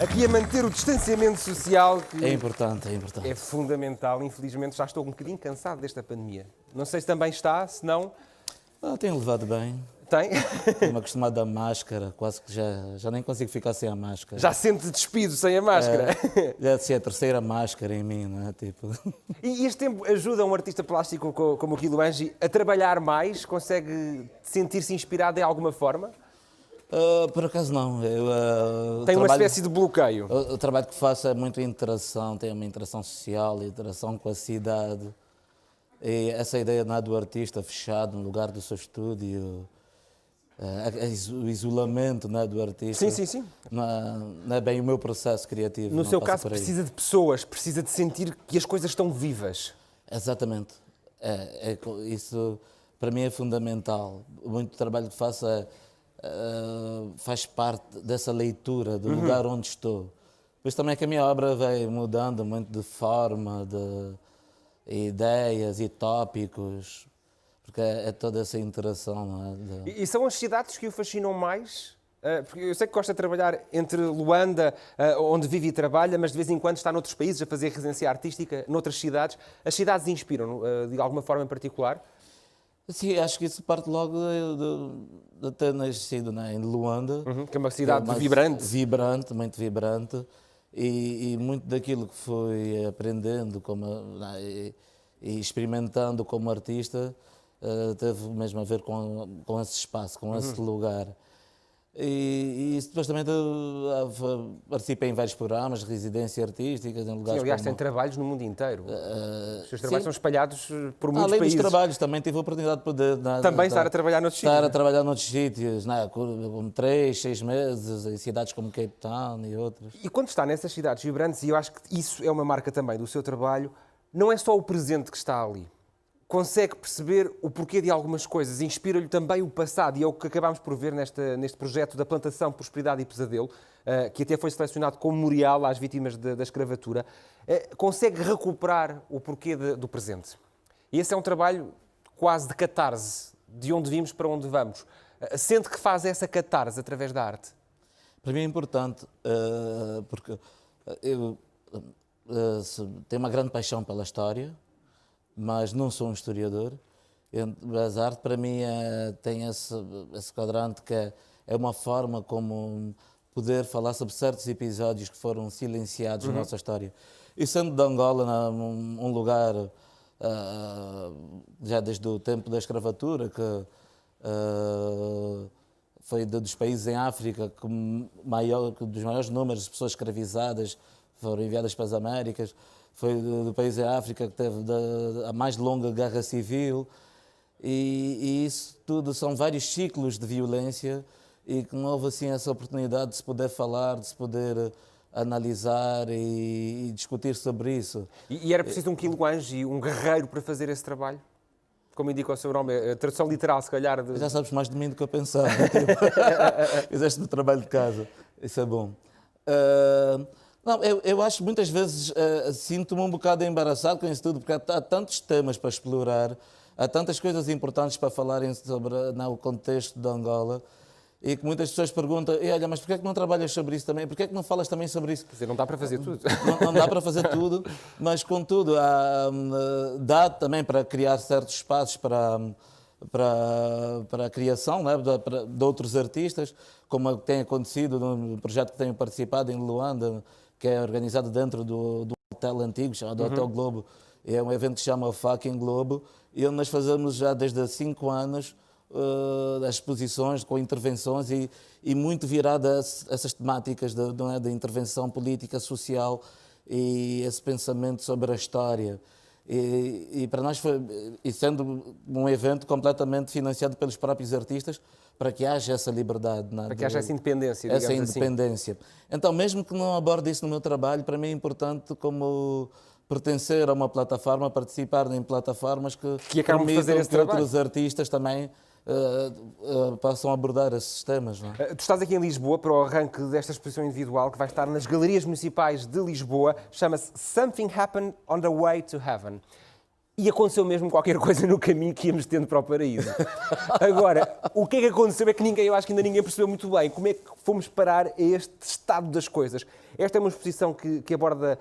aqui a manter o distanciamento social, que É importante, é importante. é fundamental. Infelizmente já estou um bocadinho cansado desta pandemia. Não sei se também está, se não, Tenho levado bem. tem. Estou-me acostumado à máscara, quase que já nem consigo ficar sem a máscara. Já sente despido sem a máscara. Deve ser a terceira máscara em mim, não é? Tipo... E este tempo ajuda um artista plástico como o Kilo Angi a trabalhar mais? Consegue sentir-se inspirado em alguma forma? Por acaso não. Tem uma espécie de bloqueio. O trabalho que faço é muito interação, tem uma interação social, interação com a cidade. E essa ideia não é do artista fechado no lugar do seu estúdio, o isolamento, não é, do artista. Sim. Não é bem o meu processo criativo. No não seu passa caso, por aí. precisa de pessoas, precisa de sentir que as coisas estão vivas. Exatamente. Isso para mim é fundamental. Muito trabalho que faço faz parte dessa leitura do lugar onde estou. Pois também é que a minha obra vai mudando muito de forma, de ideias e tópicos, porque é toda essa interação. Não é? E são as cidades que o fascinam mais? Porque eu sei que gosta de trabalhar entre Luanda, onde vive e trabalha, mas de vez em quando está noutros países a fazer residência artística, noutras cidades. As cidades inspiram de alguma forma em particular? Sim, acho que isso parte logo de ter nascido, né, em Luanda. Que é uma cidade vibrante. Vibrante, muito vibrante. E muito daquilo que fui aprendendo e experimentando como artista teve mesmo a ver com esse espaço, com esse lugar. E isso depois também participei em vários programas de residência artística, em lugares. Sim, aliás, tem trabalhos no mundo inteiro. Os seus trabalhos sim. são espalhados por muitos Além países. dos trabalhos, também tive a oportunidade de poder... Também estar a trabalhar noutros sítios. Estar a trabalhar noutros sítios, como 3, 6 meses, em cidades como Cape Town e outras. E quando está nessas cidades vibrantes, e eu acho que isso é uma marca também do seu trabalho, não é só o presente que está ali. Consegue perceber o porquê de algumas coisas, inspira-lhe também o passado, e é o que acabámos por ver neste projeto da Plantação, Prosperidade e Pesadelo, que até foi selecionado como memorial às vítimas da escravatura. Consegue recuperar o porquê do presente. E esse é um trabalho quase de catarse, de onde vimos para onde vamos. Sente que faz essa catarse através da arte? Para mim é importante, porque eu tenho uma grande paixão pela história, mas não sou um historiador. Mas a arte, para mim, tem esse quadrante que é uma forma como poder falar sobre certos episódios que foram silenciados na nossa história. E sendo de Angola um lugar, já desde o tempo da escravatura, que foi dos países em África que dos maiores números de pessoas escravizadas foram enviadas para as Américas, foi do país em África que teve a mais longa guerra civil, e isso tudo são vários ciclos de violência e que não houve assim essa oportunidade de se poder falar, de se poder analisar e discutir sobre isso. E era preciso um Kilo Angi, um guerreiro para fazer esse trabalho? Como indica o seu nome, a tradução literal, se calhar. Já sabes mais de mim do que eu pensava. Fizeste o trabalho de casa, isso é bom. Não, eu acho muitas vezes, sinto-me um bocado embaraçado com isso tudo, porque há tantos temas para explorar, há tantas coisas importantes para falarem sobre o contexto de Angola, e que muitas pessoas perguntam, olha, mas porquê é que não trabalhas sobre isso também? Porquê é que não falas também sobre isso? Quer dizer, não dá para fazer tudo. Não dá para fazer tudo, mas contudo, dá também para criar certos espaços para a criação, né, de outros artistas, como tem acontecido no projeto que tenho participado em Luanda, que é organizado dentro do hotel antigo, chamado Hotel Globo. É um evento que se chama Fucking Globo, e onde nós fazemos já desde há 5 anos as exposições com intervenções e muito virada a essas temáticas de intervenção política, social e esse pensamento sobre a história. E para nós foi, e sendo um evento completamente financiado pelos próprios artistas, para que haja essa liberdade. Para que haja essa independência, digamos essa independência. Assim. Então, mesmo que não aborde isso no meu trabalho, para mim é importante como pertencer a uma plataforma, participar em plataformas que acabam de fazer esse que trabalho. Outros artistas também possam abordar esses temas. Não é? Tu estás aqui em Lisboa para o arranque desta exposição individual que vai estar nas Galerias Municipais de Lisboa. Chama-se Something Happened on the Way to Heaven. E aconteceu mesmo qualquer coisa no caminho que íamos tendo para o paraíso. Agora, o que é que aconteceu é que eu acho que ainda ninguém percebeu muito bem como é que fomos parar a este estado das coisas. Esta é uma exposição que aborda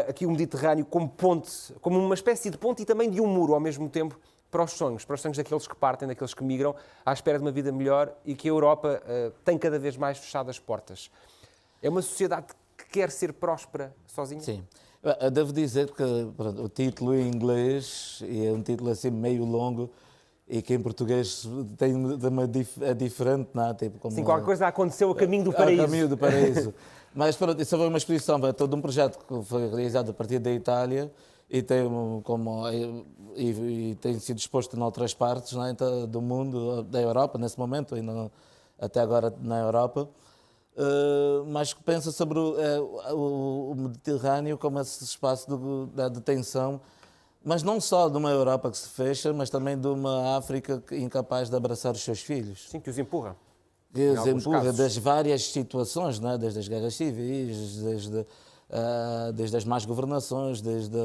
aqui o Mediterrâneo como ponte, como uma espécie de ponte e também de um muro ao mesmo tempo para os sonhos daqueles que partem, daqueles que migram à espera de uma vida melhor e que a Europa tem cada vez mais fechado as portas. É uma sociedade que quer ser próspera sozinha? Sim. Eu devo dizer que pronto, o título em inglês é um título assim meio longo e que em português é diferente, não é? Tipo, como, Sim, qualquer coisa aconteceu a caminho do paraíso. A caminho do paraíso. Mas pronto, isso foi uma exposição, é todo um projeto que foi realizado a partir da Itália e tem sido exposto em outras partes, não é? Então, do mundo, da Europa, nesse momento, ainda até agora na Europa. Mas que pensa sobre o Mediterrâneo como esse espaço de tensão, mas não só de uma Europa que se fecha, mas também de uma África incapaz de abraçar os seus filhos. Sim, que os empurra. Que os empurra das várias situações, não é? Desde as guerras civis, desde as más governações, desde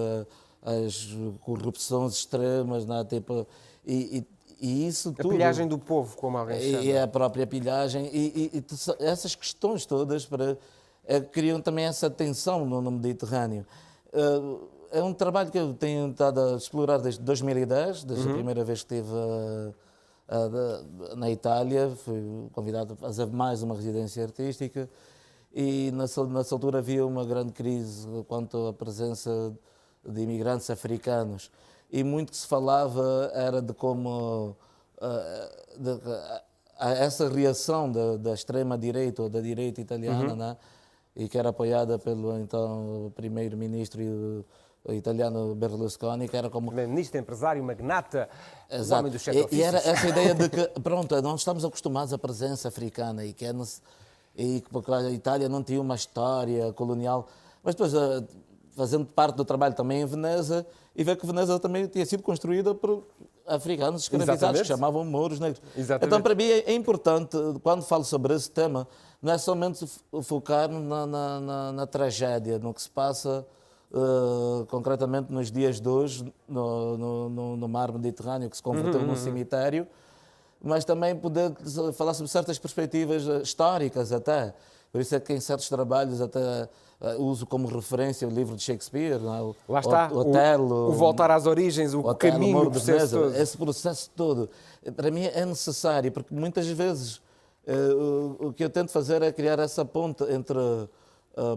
as corrupções extremas, não é? Tipo, e isso tudo, a pilhagem do povo, como alguém chama. E a própria pilhagem, e essas questões todas criam também essa tensão no Mediterrâneo. É um trabalho que eu tenho estado a explorar desde 2010, desde a primeira vez que estive na Itália, fui convidado a fazer mais uma residência artística e nessa altura havia uma grande crise quanto à presença de imigrantes africanos. E muito que se falava era de como essa reação da extrema-direita ou da direita italiana, né? E que era apoiada pelo então primeiro-ministro italiano Berlusconi, que era como... Ministro, empresário, magnata, Exato. o homem dos sete ofícios. E era essa ideia de que, pronto, não estamos acostumados à presença africana e que porque a Itália não tinha uma história colonial. Mas depois, fazendo parte do trabalho também em Veneza, e ver que Veneza também tinha sido construída por africanos escravizados, que chamavam mouros negros. Exatamente. Então, para mim, é importante, quando falo sobre esse tema, não é somente focar na tragédia, no que se passa concretamente nos dias de hoje, no mar Mediterrâneo, que se converteu num cemitério, mas também poder falar sobre certas perspectivas históricas até. Por isso é que em certos trabalhos até uso como referência o livro de Shakespeare, não é? Lá está, o Otelo, o voltar às origens, o caminho, o processo todo. Esse processo todo, para mim é necessário, porque muitas vezes o que eu tento fazer é criar essa ponte entre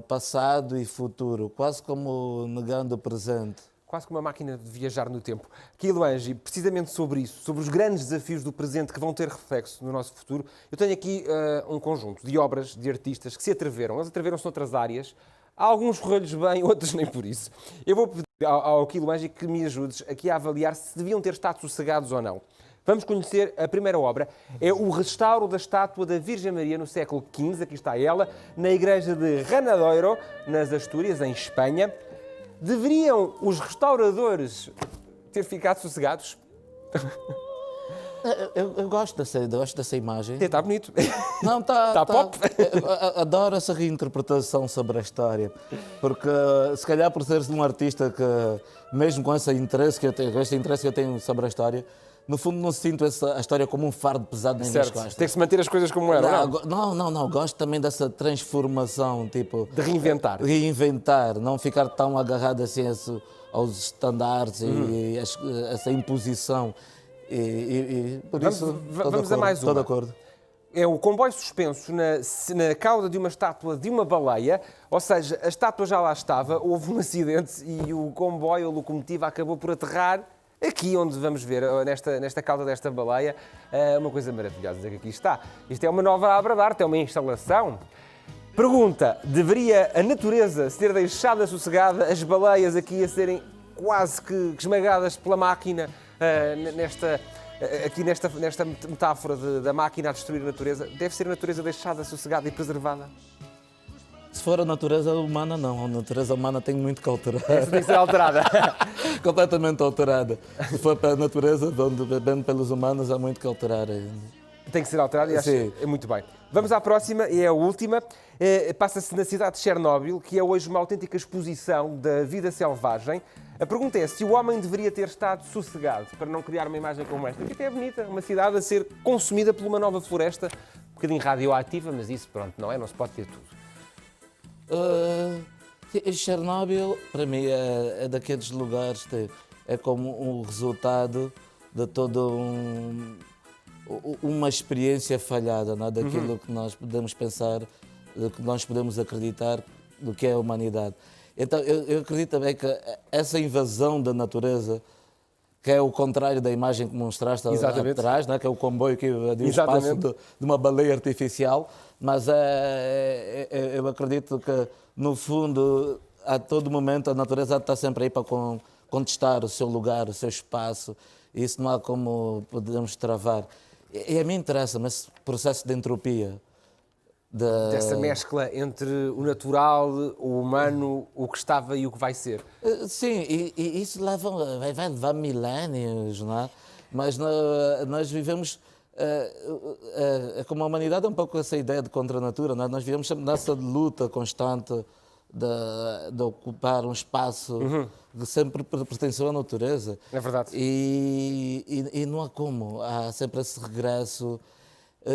passado e futuro, quase como negando o presente. Quase como uma máquina de viajar no tempo. Aquilo, Angie, precisamente sobre isso, sobre os grandes desafios do presente que vão ter reflexo no nosso futuro, eu tenho aqui um conjunto de obras de artistas que se atreveram. Eles atreveram-se noutras áreas. Há alguns correu-lhes bem, outros nem por isso. Eu vou pedir ao Quilo Angie que me ajudes aqui a avaliar se deviam ter estado sossegados ou não. Vamos conhecer a primeira obra. É o restauro da estátua da Virgem Maria no século XV. Aqui está ela, na igreja de Ranadoiro, nas Astúrias, em Espanha. Deveriam os restauradores ter ficado sossegados? Eu gosto dessa imagem. Está bonito. Não, está pop. Adoro essa reinterpretação sobre a história. Porque, se calhar, por ser um artista que, mesmo com esse interesse que eu tenho sobre a história, no fundo não sinto a história como um fardo pesado nas minhas costas. Tem que se manter as coisas como eram, não? Não. Gosto também dessa transformação, tipo... De reinventar. Reinventar, não ficar tão agarrado assim aos estandartes e essa imposição. Por isso, vamos a mais uma. Estou de acordo. É o comboio suspenso na cauda de uma estátua de uma baleia, ou seja, a estátua já lá estava, houve um acidente e o comboio, a locomotiva, acabou por aterrar aqui onde vamos ver, nesta cauda desta baleia, uma coisa maravilhosa que aqui está. Isto é uma nova obra de arte, é uma instalação. Pergunta, deveria a natureza ser deixada sossegada, as baleias aqui a serem quase que esmagadas pela máquina, nesta metáfora da máquina a destruir a natureza? Deve ser a natureza deixada sossegada e preservada? Se for a natureza humana, não. A natureza humana tem muito que alterar. Essa tem que ser alterada. Completamente alterada. Se for para a natureza, bem pelos humanos, há muito que alterar. Tem que ser alterada e acho é muito bem. Vamos à próxima, e é a última. Passa-se na cidade de Chernobyl, que é hoje uma autêntica exposição da vida selvagem. A pergunta é se o homem deveria ter estado sossegado para não criar uma imagem como esta, que até é bonita, uma cidade a ser consumida por uma nova floresta, um bocadinho radioativa, mas isso, pronto, não é? Não se pode ter tudo. Chernobyl, para mim, é daqueles lugares, é como um resultado de toda uma experiência falhada, não é? Daquilo que nós podemos pensar, do que nós podemos acreditar do que é a humanidade. Então, eu acredito também que essa invasão da natureza, que é o contrário da imagem que mostraste atrás, né? Que é o comboio que invadiu o espaço de uma baleia artificial, mas eu acredito que, no fundo, a todo momento a natureza está sempre aí para contestar o seu lugar, o seu espaço, e isso não há como podemos travar. E a mim interessa-me esse processo de entropia. Dessa mescla entre o natural, o humano, o que estava e o que vai ser. Sim, e isso vai levar milénios, não é? Mas nós vivemos, como a humanidade, é um pouco essa ideia de contra a natura, não é? Nós vivemos sempre nessa luta constante de ocupar um espaço que sempre pertenceu à natureza. É verdade. E não há como, há sempre esse regresso.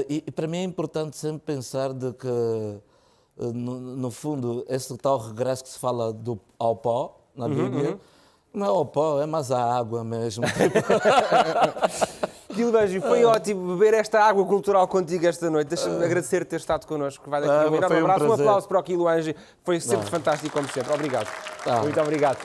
E para mim é importante sempre pensar de que, no fundo, esse tal regresso que se fala ao pó, na Bíblia, não é ao pó, é mais à água mesmo. Quiloângio, foi ótimo beber esta água cultural contigo esta noite. Deixa-me agradecer ter estado connosco. Vai daqui um enorme abraço, um aplauso para o Quiloângio. Foi sempre fantástico, como sempre. Obrigado. Muito obrigado.